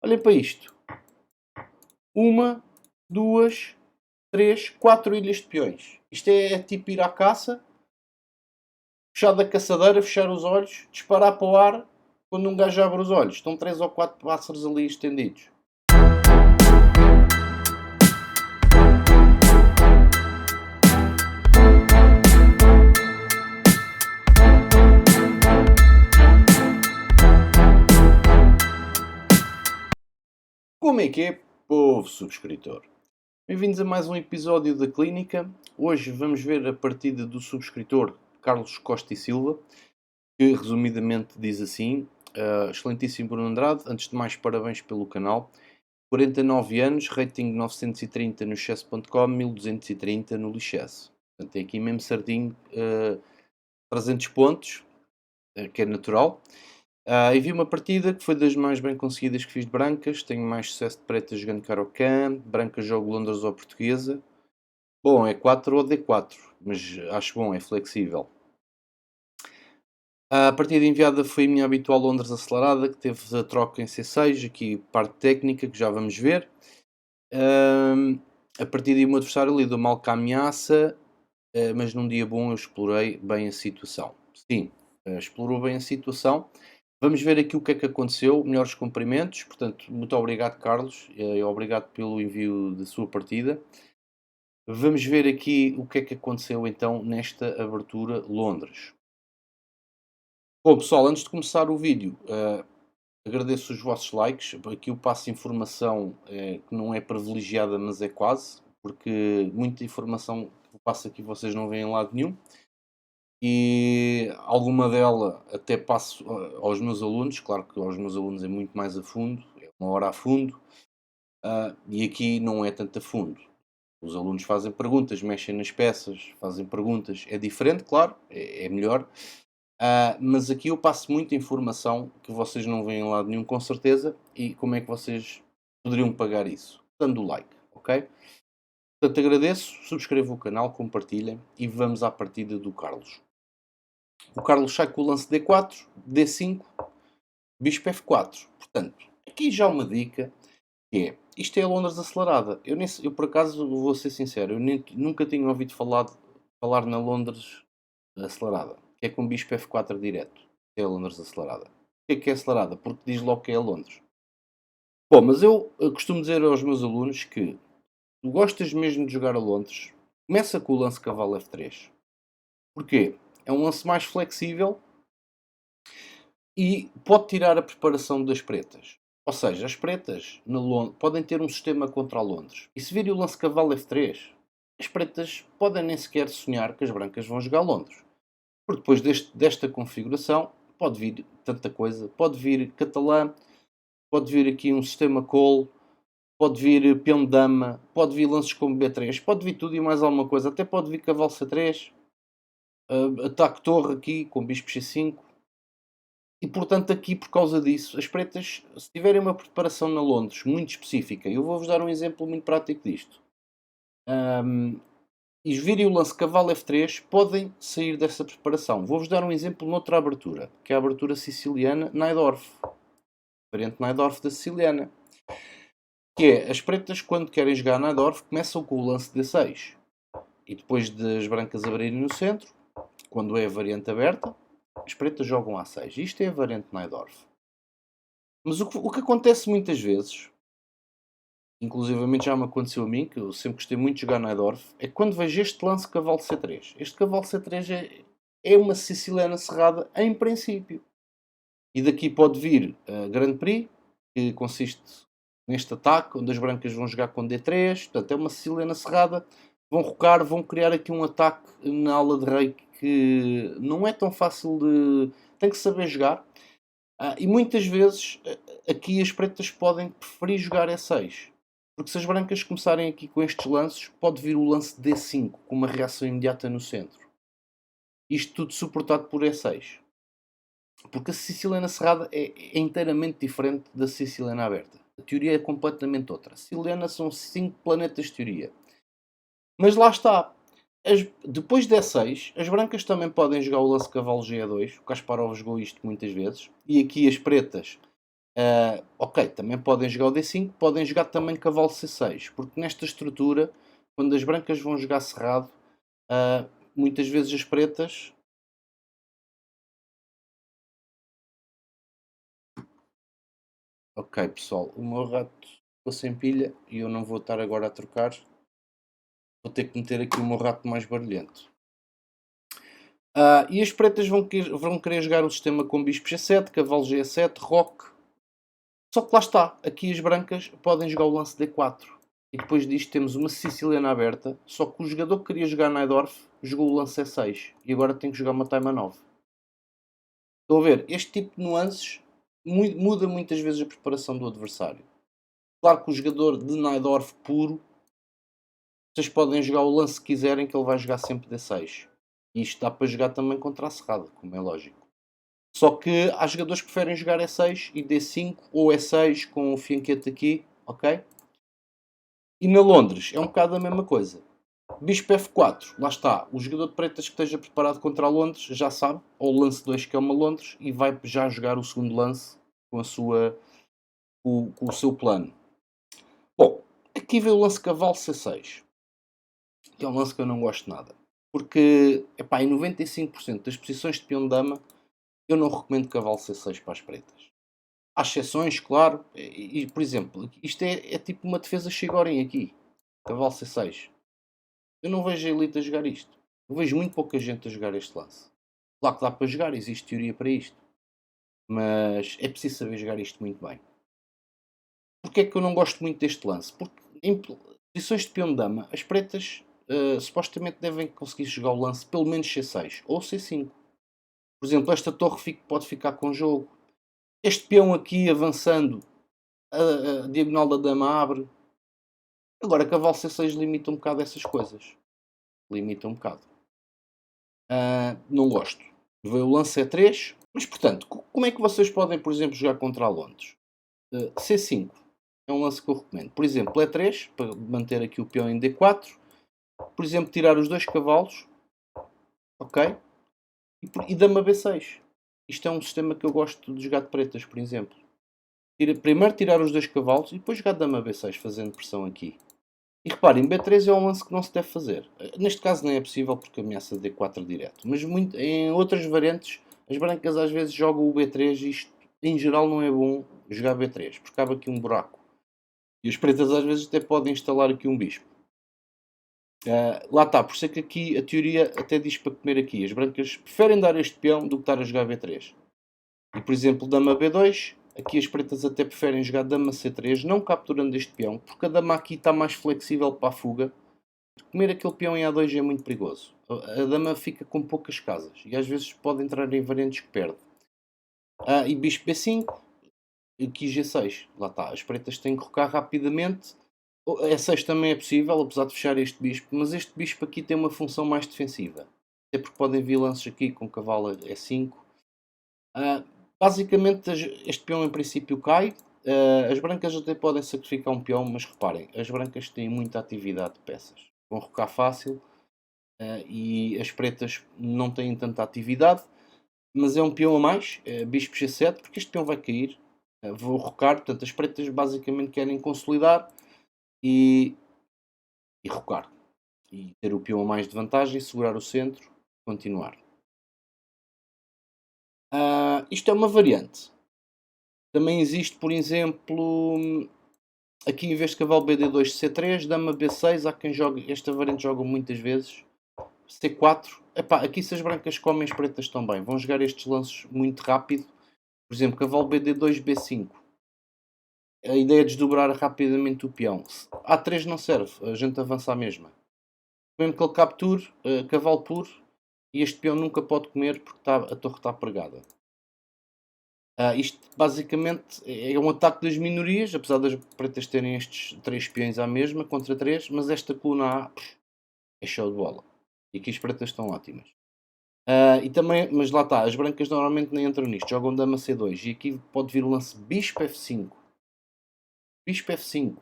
Olhem para isto. 1, 2, 3, 4 ilhas de peões. Isto é tipo ir à caça, fechar da caçadeira, fechar os olhos, disparar para o ar quando um gajo abre os olhos. Estão 3 ou 4 pássaros ali estendidos. Como é que é, povo subscritor? Bem-vindos a mais um episódio da Clínica. Hoje vamos ver a partida do subscritor Carlos Costa e Silva, que resumidamente diz assim: excelentíssimo Bruno Andrade, antes de mais parabéns pelo canal. 49 anos, rating 930 no chess.com, 1230 no Lichess. Portanto, tem aqui mesmo certinho 300 pontos, que é natural. E vi uma partida que foi das mais bem conseguidas que fiz de brancas. Tenho mais sucesso de pretas jogando Caro-Can. Branca jogo Londres ou Portuguesa. Bom, é 4 ou D4, mas acho bom, é flexível. A partida enviada foi a minha habitual Londres acelerada, que teve a troca em C6, aqui parte técnica, que já vamos ver. A partida e o meu adversário lidou mal com a ameaça, mas num dia bom eu explorei bem a situação. Sim, explorou bem a situação. Vamos ver aqui o que é que aconteceu. Melhores cumprimentos. Portanto, muito obrigado, Carlos. Obrigado pelo envio da sua partida. Vamos ver aqui o que é que aconteceu então nesta abertura Londres. Bom, pessoal, antes de começar o vídeo, agradeço os vossos likes. Aqui eu passo informação que não é privilegiada, mas é quase, porque muita informação que eu passo aqui vocês não veem em lado nenhum. E alguma dela até passo aos meus alunos. Claro que aos meus alunos é muito mais a fundo, é uma hora a fundo, e aqui não é tanto a fundo. Os alunos fazem perguntas, mexem nas peças, fazem perguntas. É diferente, claro, é melhor. Mas aqui eu passo muita informação que vocês não veem em lado nenhum, com certeza. E como é que vocês poderiam pagar isso? Dando o like, ok? Portanto, agradeço, subscrevam o canal, compartilhem e vamos à partida do Carlos. O Carlos sai com o lance D4, D5, Bispo F4. Portanto, aqui já uma dica que é, isto é a Londres acelerada. Eu por acaso, vou ser sincero, nunca tinha ouvido falar na Londres acelerada, que é com Bispo F4 direto. É a Londres acelerada. O que é acelerada? Porque diz logo que é a Londres. Bom, mas eu costumo dizer aos meus alunos que tu gostas mesmo de jogar a Londres, começa com o lance cavalo F3. Porquê? É um lance mais flexível e pode tirar a preparação das pretas. Ou seja, as pretas podem ter um sistema contra a Londres. E se virem o lance cavalo F3, as pretas podem nem sequer sonhar que as brancas vão jogar Londres. Porque depois desta configuração pode vir tanta coisa. Pode vir catalã, pode vir aqui um sistema call, pode vir peão de dama, pode vir lances como B3, pode vir tudo e mais alguma coisa. Até pode vir cavalo C3, ataque torre aqui com bispo C5. E portanto aqui por causa disso, as pretas, se tiverem uma preparação na Londres muito específica, eu vou-vos dar um exemplo muito prático disto. E virem o lance cavalo F3, podem sair dessa preparação. Vou-vos dar um exemplo noutra abertura, que é a abertura siciliana Najdorf. Variante Najdorf da siciliana. Que é, as pretas quando querem jogar Najdorf começam com o lance D6. E depois das brancas abrirem no centro, quando é a variante aberta, as pretas jogam A6. Isto é a variante Najdorf. Mas o que acontece muitas vezes, inclusivamente já me aconteceu a mim, que eu sempre gostei muito de jogar Najdorf, é que quando vejo este lance cavalo C3. Este cavalo C3 é uma siciliana cerrada em princípio. E daqui pode vir a Grand Prix, que consiste neste ataque, onde as brancas vão jogar com D3. Portanto, é uma siciliana cerrada. Vão rocar, vão criar aqui um ataque na ala de rei que não é tão fácil de... Tem que saber jogar. E muitas vezes aqui as pretas podem preferir jogar E6. Porque se as brancas começarem aqui com estes lances, pode vir o lance D5 com uma reação imediata no centro. Isto tudo suportado por E6. Porque a siciliana cerrada é inteiramente diferente da siciliana aberta. A teoria é completamente outra. A siciliana são 5 planetas de teoria. Mas lá está. Depois de E6, as brancas também podem jogar o lance cavalo G2. O Kasparov jogou isto muitas vezes. E aqui as pretas Ok, também podem jogar o D5, podem jogar também cavalo C6, porque nesta estrutura, quando as brancas vão jogar cerrado, muitas vezes as pretas. Ok, pessoal, o meu rato ficou sem pilha e eu não vou estar agora a trocar. Vou ter que meter aqui o meu rato mais barulhento. E as pretas vão querer jogar o sistema com bispo G7, cavalo G7, roque. Só que lá está, aqui as brancas podem jogar o lance D4. E depois disto temos uma siciliana aberta, só que o jogador que queria jogar Najdorf jogou o lance E6 e agora tem que jogar uma time a 9. Estão a ver? Este tipo de nuances muda muitas vezes a preparação do adversário. Claro que o jogador de Najdorf puro, vocês podem jogar o lance que quiserem, que ele vai jogar sempre D6. E isto dá para jogar também contra a cerrada, como é lógico. Só que há jogadores que preferem jogar E6 e D5 ou E6 com o fianquete aqui, ok? E na Londres é um bocado a mesma coisa. Bispo F4, lá está. O jogador de pretas que esteja preparado contra a Londres já sabe, ou o lance 2 que é uma Londres, e vai já jogar o segundo lance com, com o seu plano. Bom, aqui vem o lance cavalo C6, que é um lance que eu não gosto nada. Porque, epá, em 95% das posições de peão-dama, eu não recomendo cavalo C6 para as pretas. Há exceções, claro. Por exemplo, isto é tipo uma defesa Chigorin aqui. Cavalo C6. Eu não vejo a elite a jogar isto. Eu vejo muito pouca gente a jogar este lance. Claro que dá para jogar, existe teoria para isto. Mas é preciso saber jogar isto muito bem. Porquê é que eu não gosto muito deste lance? Porque em posições de peão-dama, as pretas supostamente devem conseguir jogar o lance pelo menos C6 ou C5. Por exemplo, esta torre pode ficar com jogo. Este peão aqui avançando, a diagonal da dama abre. Agora, cavalo C6 limita um bocado essas coisas. Limita um bocado. Não gosto. Veio o lance E3. Mas, portanto, como é que vocês podem, por exemplo, jogar contra a Londres? C5 é um lance que eu recomendo. Por exemplo, E3, para manter aqui o peão em D4. Por exemplo, tirar os dois cavalos. Ok? E dama B6. Isto é um sistema que eu gosto de jogar de pretas, por exemplo. Primeiro tirar os dois cavalos e depois jogar dama B6, fazendo pressão aqui. E reparem, B3 é um lance que não se deve fazer. Neste caso não é possível porque ameaça D4 direto. Mas em outras variantes, as brancas às vezes jogam o B3 e isto em geral não é bom jogar B3, porque cabe aqui um buraco. E as pretas às vezes até podem instalar aqui um bispo. Lá está, por isso é que aqui a teoria até diz para comer aqui. As brancas preferem dar este peão do que estar a jogar B3. E por exemplo, dama B2, aqui as pretas até preferem jogar dama C3, não capturando este peão, porque a dama aqui está mais flexível para a fuga. Comer aquele peão em A2 é muito perigoso. A dama fica com poucas casas e às vezes pode entrar em variantes que perde. E bispo B5, aqui G6. Lá está, as pretas têm que rocar rapidamente. E6 também é possível, apesar de fechar este bispo, mas este bispo aqui tem uma função mais defensiva. Até porque podem vir lances aqui com cavalo E5. Basicamente, este peão em princípio cai. As brancas até podem sacrificar um peão, mas reparem, as brancas têm muita atividade de peças. Vão rocar fácil e as pretas não têm tanta atividade, mas é um peão a mais, bispo G7, porque este peão vai cair. Vou rocar, portanto, as pretas basicamente querem consolidar e rocar. E ter o peão a mais de vantagem, segurar o centro, continuar. Isto é uma variante. Também existe, por exemplo, aqui em vez de cavalo BD2 C3, dama B6, há quem jogue, esta variante joga muitas vezes. C4, epá, aqui se as brancas comem as pretas também, vão jogar estes lances muito rápido. Por exemplo, cavalo BD2 B5. A ideia é desdobrar rapidamente o peão. A3 não serve, a gente avança a mesma. Mesmo que ele capture, cavalo puro, e este peão nunca pode comer porque a torre está pregada. Isto basicamente é um ataque das minorias, apesar das pretas terem estes 3 peões à mesma, contra 3, mas esta coluna A é show de bola. E aqui as pretas estão ótimas. E também, mas lá está, as brancas normalmente nem entram nisto, jogam dama C2 e aqui pode vir o lance bispo F5. Bispo F5.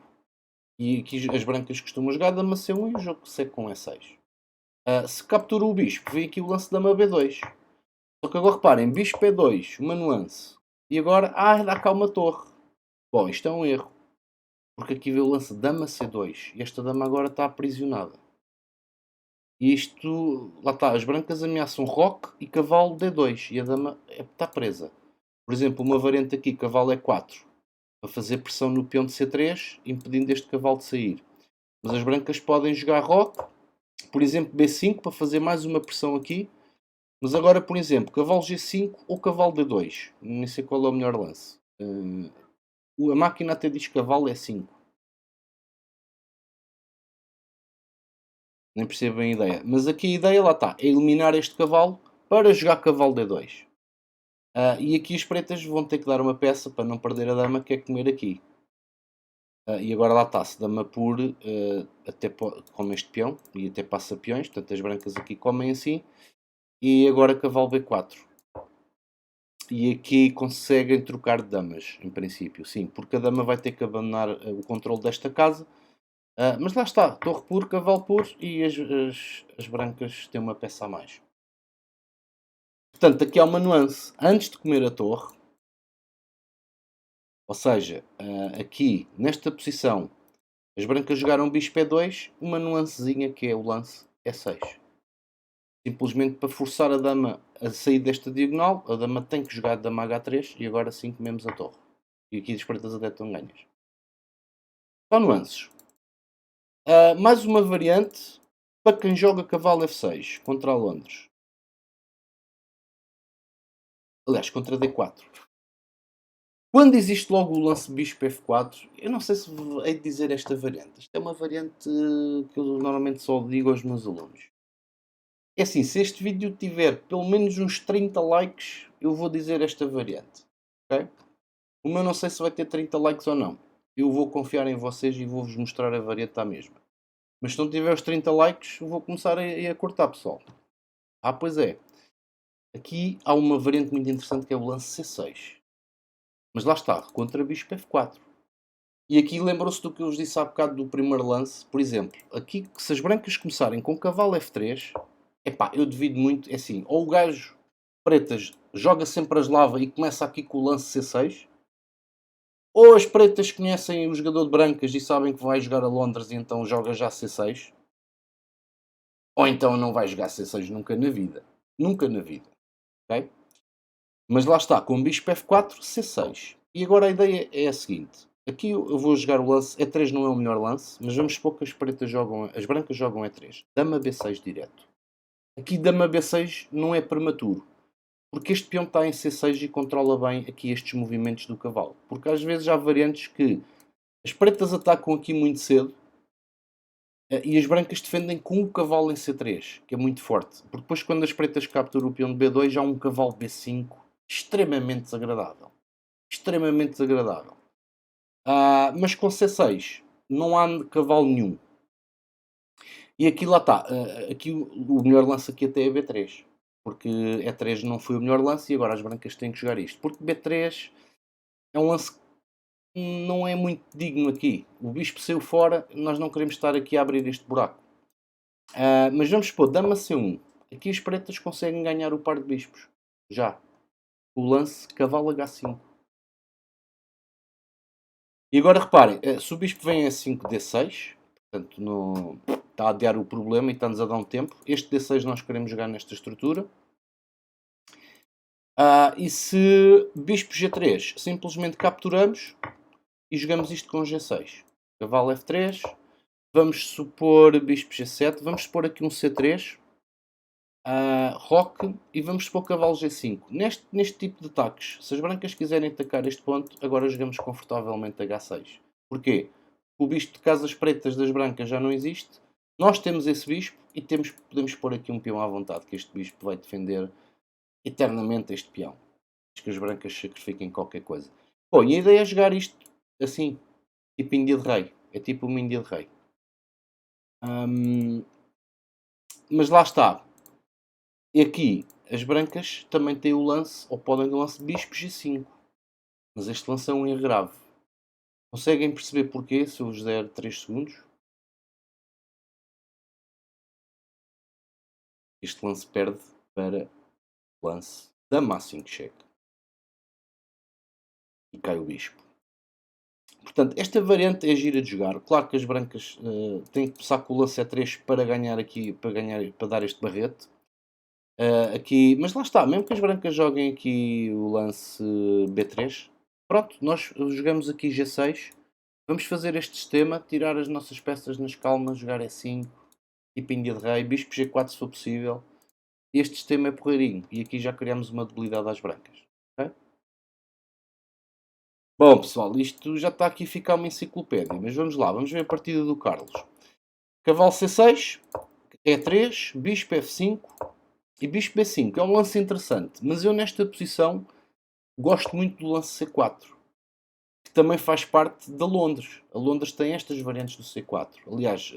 E aqui as brancas costumam jogar dama C1 e o jogo segue com E6. Se captura o bispo, vem aqui o lance dama B2. Só que agora reparem, bispo E2, uma nuance. E agora, dá cá uma torre. Bom, isto é um erro. Porque aqui veio o lance dama C2. E esta dama agora está aprisionada. E isto, lá está, as brancas ameaçam roque e cavalo D2. E a dama está presa. Por exemplo, uma variante aqui, cavalo E4. Para fazer pressão no peão de C3, impedindo este cavalo de sair. Mas as brancas podem jogar roque. Por exemplo, B5 para fazer mais uma pressão aqui. Mas agora, por exemplo, cavalo G5 ou cavalo D2. Nem sei qual é o melhor lance. A máquina até diz cavalo E5. Nem percebo bem a ideia. Mas aqui a ideia, lá está, é eliminar este cavalo para jogar cavalo D2. E aqui as pretas vão ter que dar uma peça para não perder a dama que é comer aqui. E agora lá está, se dama por até come este peão e até passa peões, portanto as brancas aqui comem assim. E agora cavalo B4. E aqui conseguem trocar de damas, em princípio, sim, porque a dama vai ter que abandonar o controle desta casa. Mas lá está, torre por, cavalo por e as brancas têm uma peça a mais. Portanto, aqui há uma nuance. Antes de comer a torre, ou seja, aqui nesta posição, as brancas jogaram bispo E2, uma nuancezinha que é o lance E6. Simplesmente para forçar a dama a sair desta diagonal, a dama tem que jogar dama H3 e agora sim comemos a torre. E aqui as pretas até estão ganhas. Só nuances. Mais uma variante para quem joga cavalo F6 contra a Londres. Aliás, contra D4. Quando existe logo o lance bispo F4, eu não sei se hei de dizer esta variante. Isto é uma variante que eu normalmente só digo aos meus alunos. É assim, se este vídeo tiver pelo menos uns 30 likes, eu vou dizer esta variante. Ok? O meu não sei se vai ter 30 likes ou não. Eu vou confiar em vocês e vou-vos mostrar a variante à mesma. Mas se não tiver os 30 likes, eu vou começar a cortar, pessoal. Pois é. Aqui há uma variante muito interessante que é o lance C6. Mas lá está, contra bispo F4. E aqui lembrou-se do que eu vos disse há bocado do primeiro lance. Por exemplo, aqui se as brancas começarem com cavalo F3, eu devido muito, é assim, ou o gajo pretas joga sempre as lava e começa aqui com o lance C6, ou as pretas conhecem o jogador de brancas e sabem que vai jogar a Londres e então joga já C6, ou então não vai jogar C6 nunca na vida. Nunca na vida. Ok? Mas lá está, com bispo F4, C6. E agora a ideia é a seguinte. Aqui eu vou jogar o lance. E3 não é o melhor lance, mas vamos supor que as pretas jogam. As brancas jogam E3. Dama B6 direto. Aqui Dama B6 não é prematuro. Porque este peão está em C6 e controla bem aqui estes movimentos do cavalo. Porque às vezes há variantes que as pretas atacam aqui muito cedo e as brancas defendem com o cavalo em C3, que é muito forte. Porque depois quando as pretas capturam o peão de B2 já há um cavalo B5 extremamente desagradável. Extremamente desagradável. Mas com C6 não há cavalo nenhum. E aqui lá está. Aqui o melhor lance aqui até é B3. Porque E3 não foi o melhor lance e agora as brancas têm que jogar isto. Porque B3 é um lance que não é muito digno aqui. O bispo saiu fora, nós não queremos estar aqui a abrir este buraco. Mas vamos supor, dama C1. Aqui as pretas conseguem ganhar o par de bispos. Já. O lance cavalo H5. E agora reparem, se o bispo vem a 5D6, portanto está a adiar o problema e está-nos a dar um tempo. Este D6 nós queremos jogar nesta estrutura. E se bispo G3, simplesmente capturamos e jogamos isto com G6. Cavalo F3. Vamos supor bispo G7. Vamos supor aqui um C3. Roque e vamos supor cavalo G5. Neste tipo de ataques, se as brancas quiserem atacar este ponto, agora jogamos confortavelmente H6. Porquê? O bispo de casas pretas das brancas já não existe. Nós temos esse bispo e podemos pôr aqui um peão à vontade, que este bispo vai defender eternamente este peão. Acho que as brancas sacrifiquem qualquer coisa. Bom, e a ideia é jogar isto assim, tipo Índia de Rei. É tipo uma Índia de Rei. Mas lá está. E aqui, as brancas também têm o lance, ou podem ter o lance bispo G5. Mas este lance é um erro grave. Conseguem perceber porquê, se eu vos der 3 segundos? Este lance perde para o lance da Massing Check. E cai o bispo. Portanto, esta variante é gira de jogar. Claro que as brancas têm que começar com o lance E3 para ganhar aqui, para dar este barrete. Aqui, mas lá está, mesmo que as brancas joguem aqui o lance B3, pronto, nós jogamos aqui G6, vamos fazer este sistema, tirar as nossas peças nas calmas, jogar E5, e pinga de rei, bispo G4 se for possível. Este sistema é porreirinho, e aqui já criamos uma debilidade às brancas. Ok? Bom pessoal, isto já está aqui a ficar uma enciclopédia, mas vamos lá, vamos ver a partida do Carlos. Cavalo C6, E3, bispo F5 e bispo B5. É um lance interessante, mas eu nesta posição gosto muito do lance C4, que também faz parte da Londres. A Londres tem estas variantes do C4. Aliás,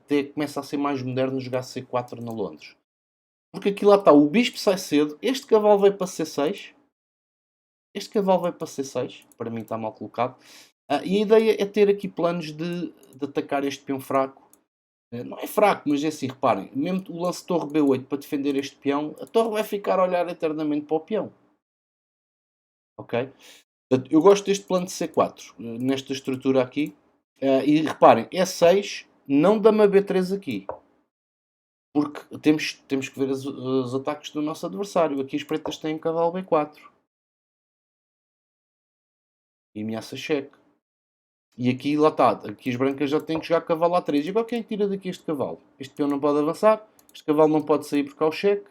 até começa a ser mais moderno jogar C4 na Londres. Porque aqui lá está, o bispo sai cedo, este cavalo veio para C6, este cavalo veio para C6, para mim está mal colocado. E a ideia é ter aqui planos de atacar este peão fraco. Não é fraco, mas é assim, reparem, mesmo o lance torre B8 para defender este peão, a torre vai ficar a olhar eternamente para o peão. Ok? Portanto, eu gosto deste plano de C4, nesta estrutura aqui. E reparem, E6, não dama B3 aqui. Porque temos que ver os ataques do nosso adversário. Aqui as pretas têm cavalo B4. E ameaça cheque. E aqui, lá está. Aqui as brancas já têm que jogar cavalo A3. E agora quem tira daqui este cavalo? Este peão não pode avançar. Este cavalo não pode sair porque há o cheque.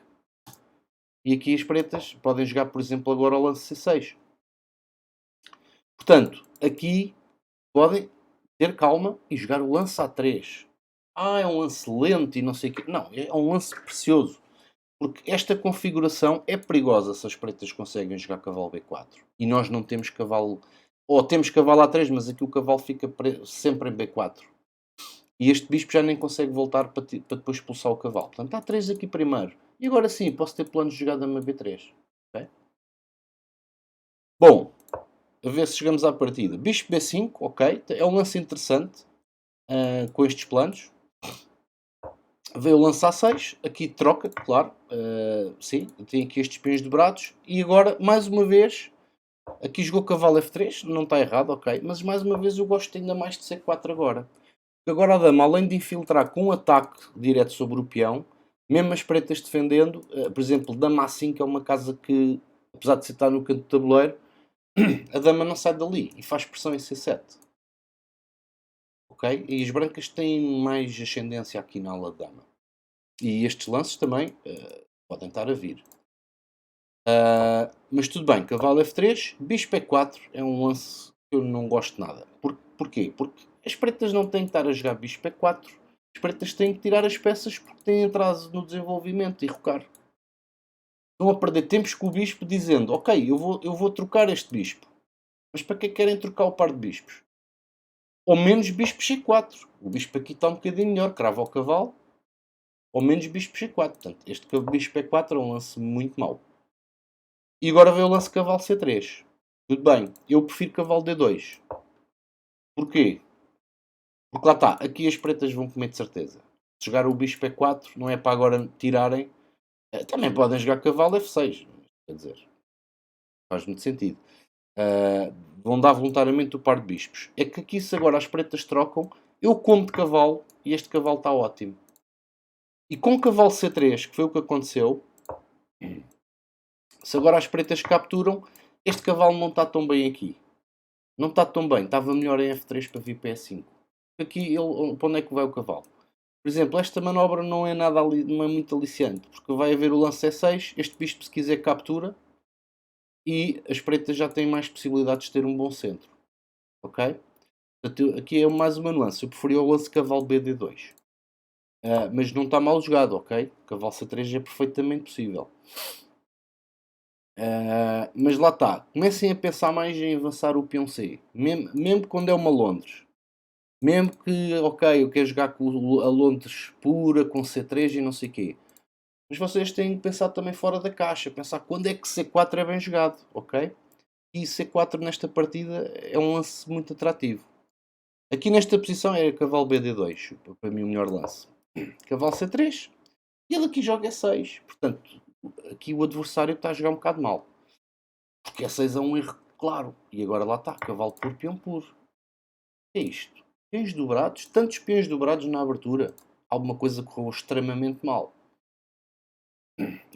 E aqui as pretas podem jogar, por exemplo, agora o lance C6. Portanto, aqui podem ter calma e jogar o lance A3. É um lance lento e não sei o quê. Não, é um lance precioso. Porque esta configuração é perigosa se as pretas conseguem jogar cavalo B4. E nós não temos cavalo... Ou temos cavalo A3, mas aqui o cavalo fica sempre em B4. E este bispo já nem consegue voltar para depois expulsar o cavalo. Portanto, A3 aqui primeiro. E agora sim, posso ter planos de jogada na B3. Okay? Bom, a ver se chegamos à partida. Bispo B5, ok. É um lance interessante com estes planos. Veio o lance A6, aqui troca, claro. Sim, tem aqui estes peões dobrados. E agora, mais uma vez, aqui jogou cavalo F3, não está errado, ok. Mas mais uma vez eu gosto ainda mais de C4 agora. Porque agora a dama, além de infiltrar com um ataque direto sobre o peão, mesmo as pretas defendendo, por exemplo, dama A5 é uma casa que, apesar de estar no canto do tabuleiro, a dama não sai dali e faz pressão em C7. Ok? E as brancas têm mais ascendência aqui na ala de dama. E estes lances também podem estar a vir. Mas tudo bem, cavalo F3, bispo E4 é um lance que eu não gosto nada. Porquê? Porque as pretas não têm que estar a jogar bispo E4. As pretas têm que tirar as peças porque têm atraso no desenvolvimento e rocar. Estão a perder tempos com o bispo dizendo, ok, eu vou trocar este bispo. Mas para que querem trocar o par de bispos? Ou menos bispo C4. O bispo aqui está um bocadinho melhor, crava ao cavalo. Ou menos bispo C4. Portanto, este bispo E4 é um lance muito mau. E agora veio o lance cavalo C3. Tudo bem, eu prefiro cavalo D2. Porquê? Porque lá está, aqui as pretas vão comer de certeza. Se jogar o bispo E4, não é para agora tirarem. Também podem jogar cavalo F6. Quer dizer, faz muito sentido. Vão dar voluntariamente o par de bispos. É que aqui, se agora as pretas trocam, eu como de cavalo e este cavalo está ótimo. E com o cavalo C3, que foi o que aconteceu, se agora as pretas capturam, este cavalo não está tão bem aqui. Não está tão bem. Estava melhor em F3 para vir para E5. Aqui, para onde é que vai o cavalo? Por exemplo, esta manobra não é, não é muito aliciante, porque vai haver o lance E6, este bispo se quiser captura, e as pretas já têm mais possibilidades de ter um bom centro. Ok? Portanto, aqui é mais uma nuance. Eu preferia o lance cavalo BD2. Mas não está mal jogado, ok? Cavalo C3 é perfeitamente possível. Mas lá está. Comecem a pensar mais em avançar o peão C. Mesmo quando é uma Londres. Mesmo que, ok, eu quero jogar com a Londres pura, com C3 e não sei o quê. Mas vocês têm que pensar também fora da caixa. Pensar quando é que C4 é bem jogado, ok? E C4 nesta partida é um lance muito atrativo. Aqui nesta posição é cavalo BD2. Para mim o melhor lance. Cavalo C3. E ele aqui joga E6. Portanto, aqui o adversário está a jogar um bocado mal. Porque E6 é um erro Claro, e agora lá está, cavalo puro, peão puro. O que é isto? Peões dobrados? Tantos peões dobrados na abertura. Alguma coisa correu extremamente mal.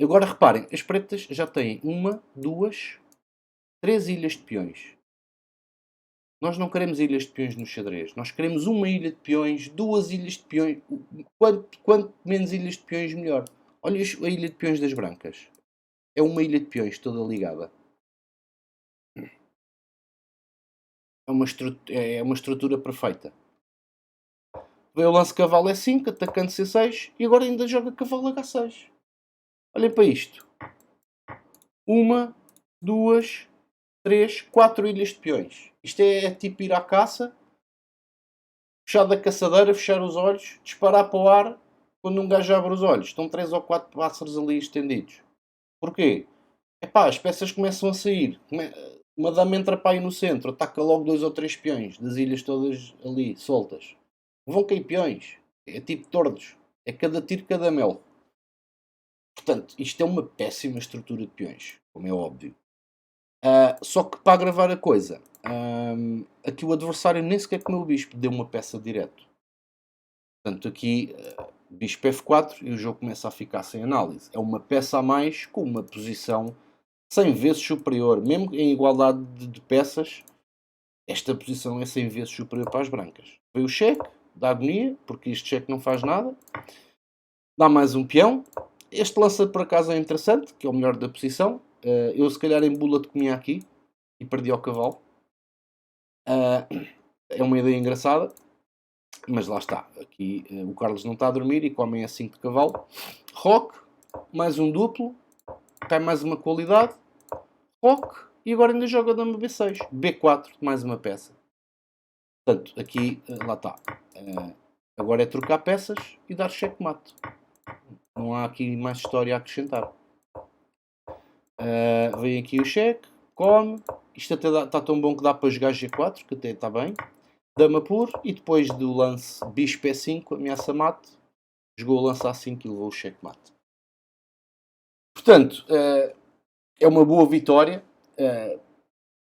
Agora reparem, as pretas já têm uma, duas, três ilhas de peões. Nós não queremos ilhas de peões no xadrez. Nós queremos uma ilha de peões, duas ilhas de peões. Quanto menos ilhas de peões, melhor. Olha a ilha de peões das brancas. É uma ilha de peões toda ligada. É uma estrutura perfeita. Veio o lance cavalo E5, atacante C6 e agora ainda joga cavalo H6. Olhem para isto. Uma, duas, três, quatro ilhas de peões. Isto é tipo ir à caça, fechar da caçadeira, fechar os olhos, disparar para o ar quando um gajo abre os olhos. Estão 3 ou 4 pássaros ali estendidos. Porquê? Epá, as peças começam a sair. Uma dama entra para aí no centro, ataca logo 2 ou 3 peões das ilhas todas ali, soltas. Vão cair peões. É tipo tordos. É cada tiro, cada mel. Portanto, isto é uma péssima estrutura de peões, como é óbvio. Só que para agravar a coisa, aqui o adversário nem sequer comeu o bispo, deu uma peça direto. Portanto, aqui bispo F4 e o jogo começa a ficar sem análise. É uma peça a mais com uma posição 100 vezes superior. Mesmo em igualdade de peças, esta posição é 100 vezes superior para as brancas. Veio o cheque, dá agonia, porque este cheque não faz nada. Dá mais um peão. Este lança por acaso é interessante, que é o melhor da posição. Eu se calhar em bullet comia aqui e perdi ao cavalo. É uma ideia engraçada. Mas lá está. Aqui o Carlos não está a dormir e come a 5 de cavalo. Roque, mais um duplo. Cai mais uma qualidade. Roque. E agora ainda joga dama B6. B4, mais uma peça. Portanto, aqui, lá está. Agora é trocar peças e dar checkmate. Não há aqui mais história a acrescentar. Vem aqui o cheque. Come. Isto até está tão bom que dá para jogar G4, que até está bem. Dama puro. E depois do lance bispo E5, ameaça mate. Jogou o lance A5 e levou o checkmate. Portanto, é uma boa vitória.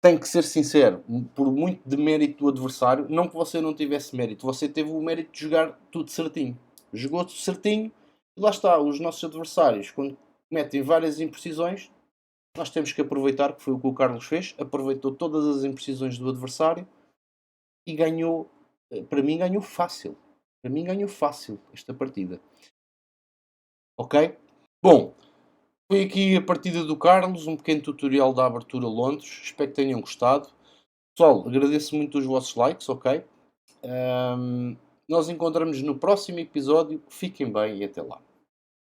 Tem que ser sincero, por muito de mérito do adversário, não que você não tivesse mérito, você teve o mérito de jogar tudo certinho. Jogou tudo certinho e lá está, os nossos adversários, quando cometem várias imprecisões, nós temos que aproveitar, que foi o que o Carlos fez, aproveitou todas as imprecisões do adversário e ganhou, para mim ganhou fácil. Para mim ganhou fácil esta partida. Ok? Bom, foi aqui a partida do Carlos, um pequeno tutorial da abertura Londres. Espero que tenham gostado. Pessoal, agradeço muito os vossos likes, ok? Nós encontramos no próximo episódio. Fiquem bem e até lá.